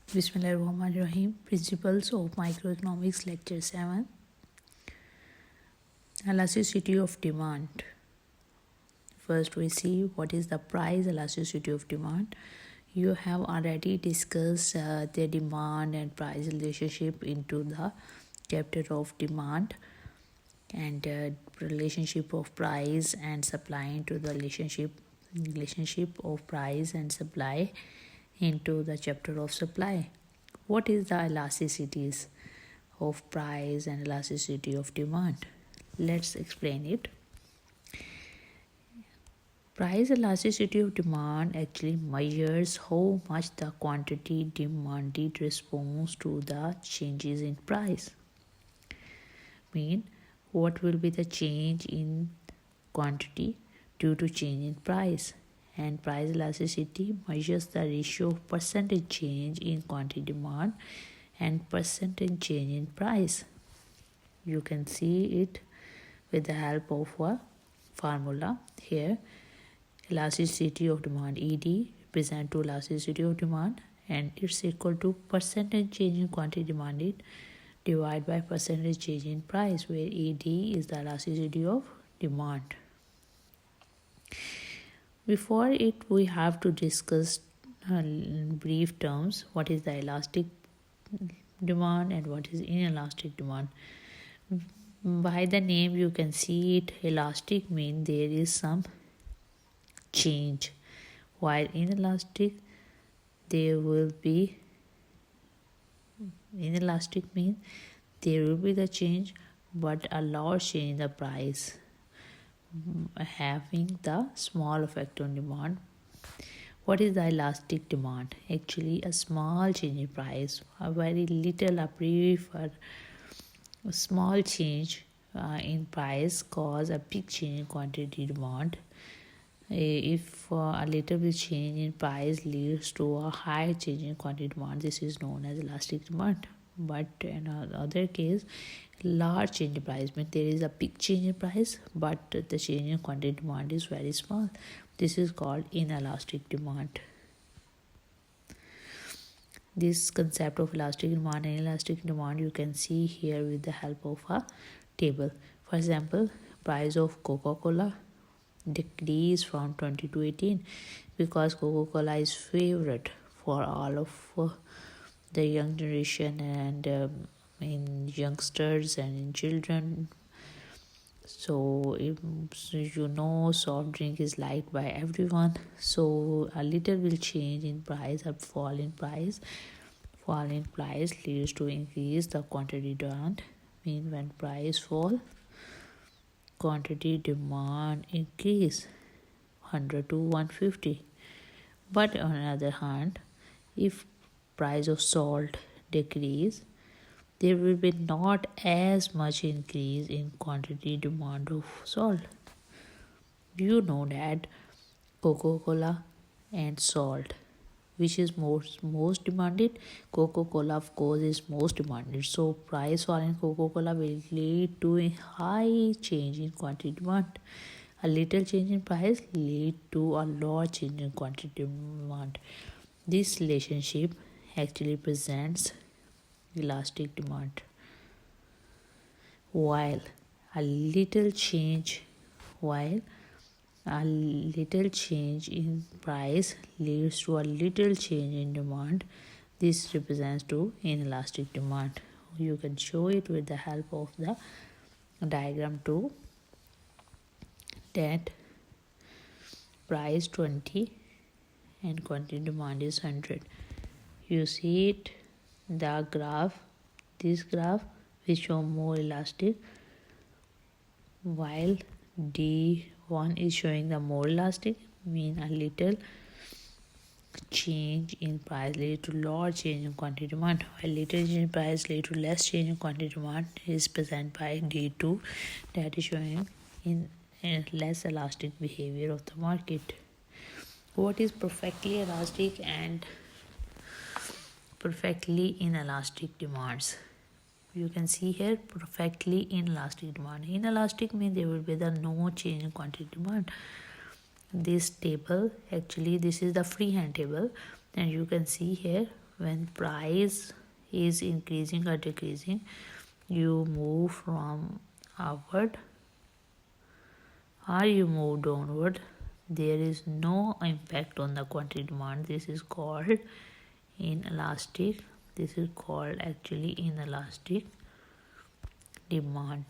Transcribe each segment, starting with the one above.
Bismillahirrahmanirrahim. Principles of Microeconomics, Lecture 7. Elasticity of Demand. First, we see what is the price elasticity of demand. You have already discussed the demand and price relationship into the chapter of demand, and relationship of price and supply into the relationship of price and supply into the chapter of supply. What is the elasticities of price and elasticity of demand? Let's explain it. Price elasticity of demand actually measures how much the quantity demanded responds to the changes in price. Mean, what will be the change in quantity due to change in price? And price elasticity measures the ratio of percentage change in quantity demand and percentage change in price. You can see it with the help of a formula here. Elasticity of demand, ED, represent to elasticity of demand, and it's equal to percentage change in quantity demanded divided by percentage change in price, where ED is the elasticity of demand. Before it, we have to discuss in brief terms what is the elastic demand and what is inelastic demand. By the name you can see it. Elastic means there is some change, while inelastic inelastic means there will be the change but a large change in the price, having the small effect on demand. What is the elastic demand? Actually, a small change in price, a very little, a brief or a small change in price cause a big change in quantity demand. If a little bit change in price leads to a high change in quantity demand, this is known as elastic demand. But in another case, large change in price means there is a big change in price but the change in quantity demand is very small. This is called inelastic demand. This concept of elastic demand and inelastic demand you can see here with the help of a table. For example, price of Coca-Cola decrease from 20 to 18 because Coca-Cola is favorite for all of the young generation and in youngsters and in children. So soft drink is liked by everyone, so a little will change in price or fall in price leads to increase the quantity demand. Mean when price fall, quantity demand increase 100 to 150. But on the other hand, if price of salt decrease, there will be not as much increase in quantity demand of salt. You know that Coca-Cola and salt, which is most demanded? Coca-Cola of course is most demanded, so price fall in Coca-Cola will lead to a high change in quantity demand. A little change in price lead to a large change in quantity demand. This relationship actually presents elastic demand, while a little change in price leads to a little change in demand. This represents to inelastic demand. You can show it with the help of the diagram too, that price 20 and quantity demand is 100. You see it, this graph will show more elastic, while D1 is showing the more elastic, mean a little change in price lead to large change in quantity demand, while little change in price lead to less change in quantity demand is present by D2, that is showing in less elastic behavior of the market. What is perfectly elastic and perfectly inelastic demands? You can see here perfectly inelastic demand. Inelastic means there will be no change in quantity demand. This table, actually this is the freehand table, and you can see here when price is increasing or decreasing, you move from upward or you move downward. There is no impact on the quantity demand. This is called inelastic. This is called actually inelastic demand.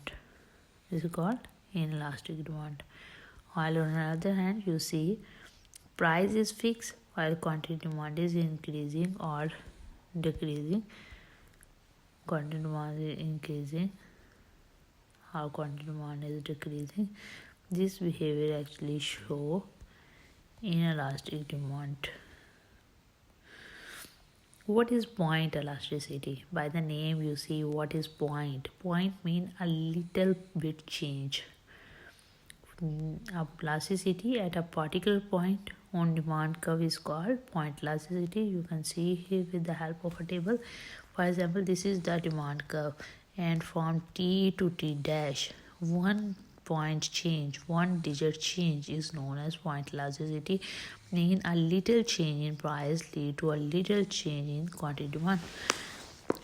This is called inelastic demand. While on the other hand, you see price is fixed while quantity demand is increasing or decreasing. Quantity demand is increasing or quantity demand is decreasing. This behavior actually show inelastic demand. What is point elasticity? By the name you see what is point. Point mean a little bit change. A elasticity at a particular point on demand curve is called point elasticity. You can see here with the help of a table. For example, this is the demand curve, and from T to T dash, one point change, one digit change is known as point elasticity. Mean a little change in price lead to a little change in quantity demand.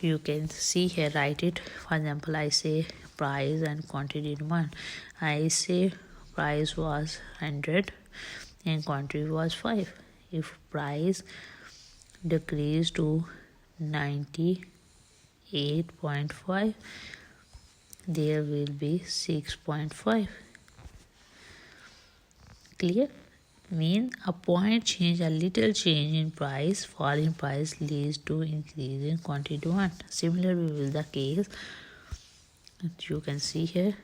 You can see here, write it. For example, I say price and quantity demand. I say price was 100 and quantity was 5. If price decreased to 98.5, there will be 6.5. Clear? Mean a point change, a little change in price, fall in price leads to increase in quantity demand. Similarly will the case, you can see here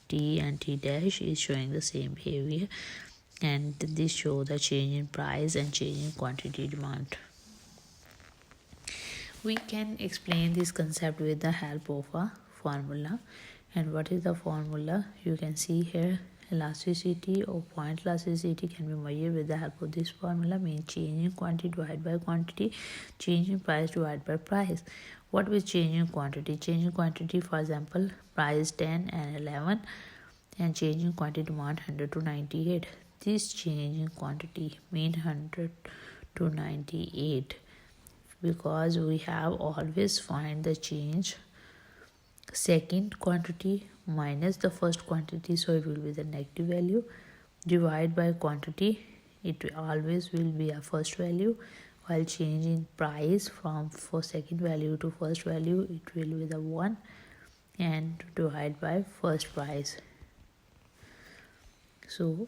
T and T dash is showing the same behavior, and this show the change in price and change in quantity demand. We can explain this concept with the help of a formula. And what is the formula? You can see here elasticity or point elasticity can be measured with the help of this formula. Means change in quantity divided by quantity, change in price divided by price. What will change in quantity? Change in quantity, for example, price 10 and 11, and change in quantity demand 100 to 98. This change in quantity mean 100 to 98 because we have always find the change second quantity minus the first quantity, so it will be the negative value, divide by quantity, it always will be a first value, while change in price from for second value to first value, it will be the 1, and divide by first price. So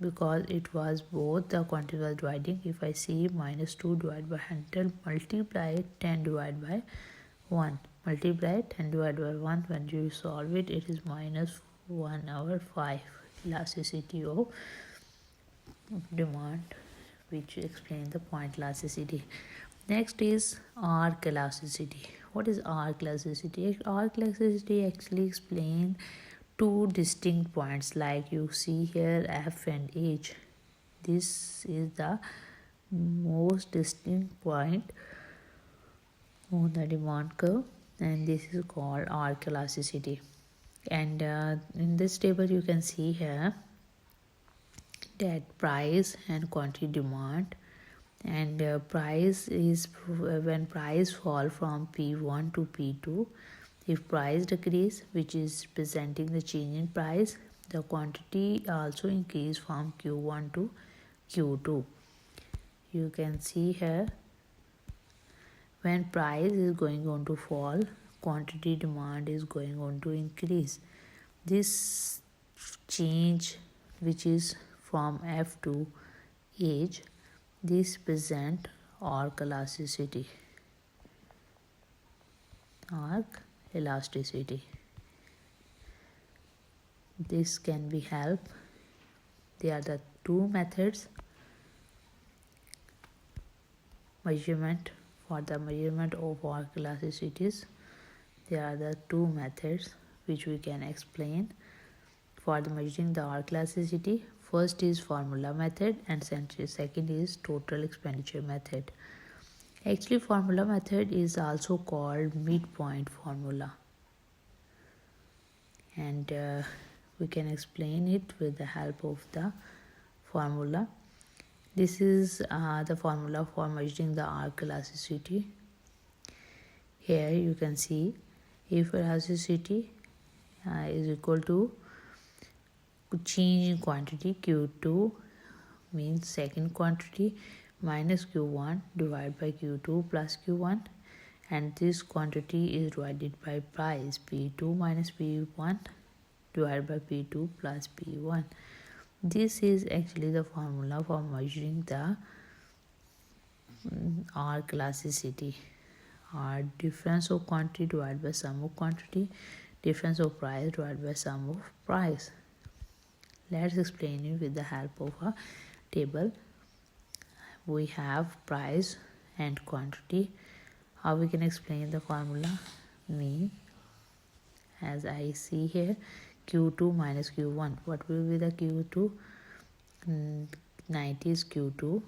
because it was both the quantity was dividing, if I see minus 2 divided by 100, multiply 10 divided by 1, multiply 10 divided by 1, when you solve it, it is minus 1/5 elasticity of demand, which explains the point elasticity. Next is arc elasticity. What is arc elasticity? Arc elasticity actually explains two distinct points, like you see here F and H. This is the most distinct point on the demand curve, and this is called arc elasticity. And in this table you can see here that price and quantity demand, and price is when price fall from P1 to P2. If price decrease, which is presenting the change in price, the quantity also increase from Q1 to Q2. You can see here when price is going on to fall, quantity demand is going on to increase. This change, which is from F to H, this present arc elasticity. Arc elasticity. This can be helped. There are the two methods measurement for the measurement of arc elasticities. There are the two methods which we can explain for the measuring the arc elasticity. First is formula method and second is total expenditure method. Actually, formula method is also called midpoint formula, and we can explain it with the help of the formula. This is the formula for measuring the arc elasticity. Here you can see if elasticity is equal to change in quantity Q2 means second quantity minus Q1 divided by Q2 plus Q1, and this quantity is divided by price P2 minus P1 divided by P2 plus P1. This is actually the formula for measuring the R elasticity. R difference of quantity divided by sum of quantity, difference of price divided by sum of price. Let's explain it with the help of a table. We have price and quantity. How we can explain the formula? Me, as I see here, Q2 minus Q1. What will be the Q2? 90 is Q2.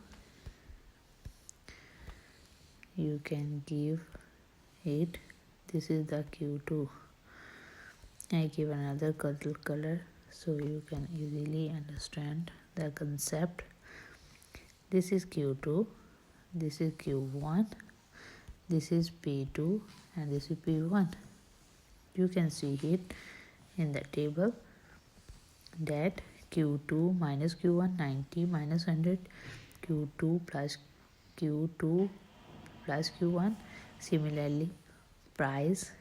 You can give it. This is the Q2. I give another color so you can easily understand the concept. This is Q2, this is Q1, this is P2, and this is P1. You can see it in the table that Q2 minus Q1, 90 minus 100, Q2 plus Q2 plus Q1. Similarly, price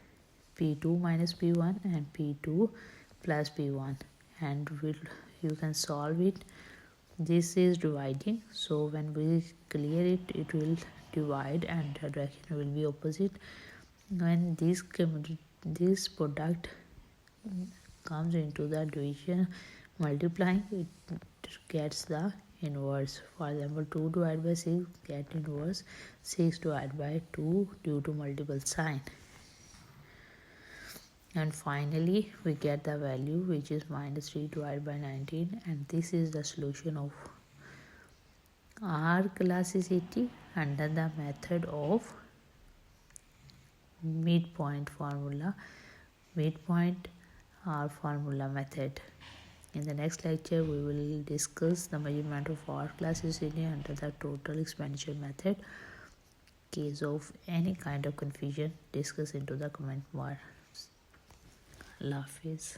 P2 minus P1 and P2 plus P1, and you can solve it. This is dividing, so when we clear it, it will divide and the direction will be opposite. When this product comes into the division multiplying, it gets the inverse. For example, 2 divided by 6 get inverse 6 divided by 2 due to multiple sign. And finally we get the value, which is minus 3 divided by 19, and this is the solution of R elasticity under the method of midpoint formula, midpoint R formula method. In the next lecture we will discuss the measurement of R elasticity under the total expenditure method. In case of any kind of confusion, discuss into the comment bar. Allah Hafiz.